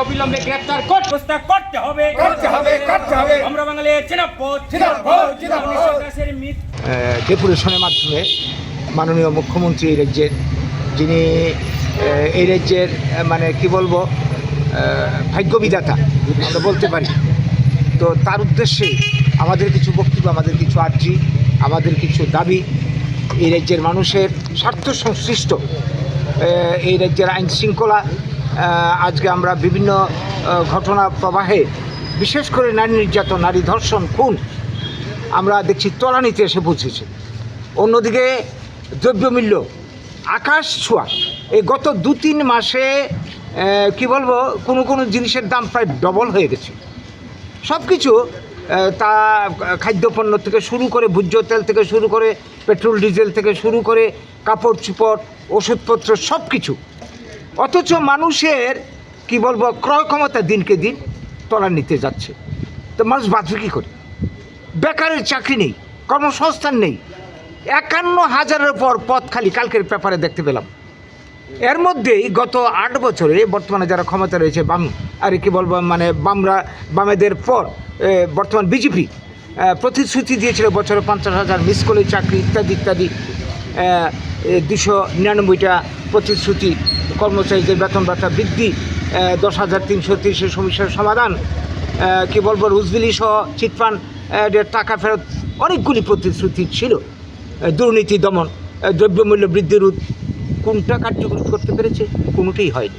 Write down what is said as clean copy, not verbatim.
অবিলম্বে গ্রেফতার করতে হবে। আমরা বাঙালি ডেপুটেশনের মাধ্যমে মাননীয় মুখ্যমন্ত্রী এই রাজ্যের, যিনি এই রাজ্যের মানে কি বলবো ভাগ্যবিধাতা আমরা বলতে পারি, তো তার উদ্দেশ্যে আমাদের কিছু বক্তব্য, আমাদের কিছু আর্জি, আমাদের কিছু দাবি এই রাজ্যের মানুষের স্বার্থ সংশ্লিষ্ট এই রাজ্যের আইন শৃঙ্খলা। আজকে আমরা বিভিন্ন ঘটনা প্রবাহে, বিশেষ করে নারী নির্যাতন, নারী ধর্ষণ, খুন আমরা দেখছি তলানিতে এসে পৌঁছেছে। অন্যদিকে দ্রব্যমূল্য আকাশ ছোঁয়া। এই গত 2-3 মাসে কি বলবো, কোনো জিনিসের দাম প্রায় ডবল হয়ে গেছে। সব কিছু তা খাদ্যপণ্য থেকে শুরু করে, ভোজ্য তেল থেকে শুরু করে, পেট্রোল ডিজেল থেকে শুরু করে, কাপড় চোপড়, ওষুধপত্র সব কিছু। অথচ মানুষের কি বলবো ক্রয় ক্ষমতা দিনকে দিন তলানিতে যাচ্ছে। তো মানুষ বাঁচবে কী করে? বেকারের চাকরি নেই, কর্মসংস্থান নেই। 51,000-এর পর পদ খালি, কালকের পেপারে দেখতে পেলাম। এর মধ্যেই গত 8 বছরে বর্তমানে যারা ক্ষমতা রয়েছে বাম, আর কি বলবো মানে বামেদের পর বর্তমান বিজেপি প্রতিশ্রুতি দিয়েছিল বছরে 50,000 মিস কলেজ চাকরি ইত্যাদি ইত্যাদি, 299টা প্রতিশ্রুতি, কর্মচারীদের বেতন ভাতা বৃদ্ধি, 10,330 সমস্যার সমাধান, কি বলবো রুজবিলি সহ চিটফান্ড টাকা ফেরত, অনেকগুলি প্রতিশ্রুতি ছিল। দুর্নীতি দমন, দ্রব্যমূল্য বৃদ্ধি রোধ, কোনটা কার্যকরী করতে পেরেছে? কোনোটাই হয়নি।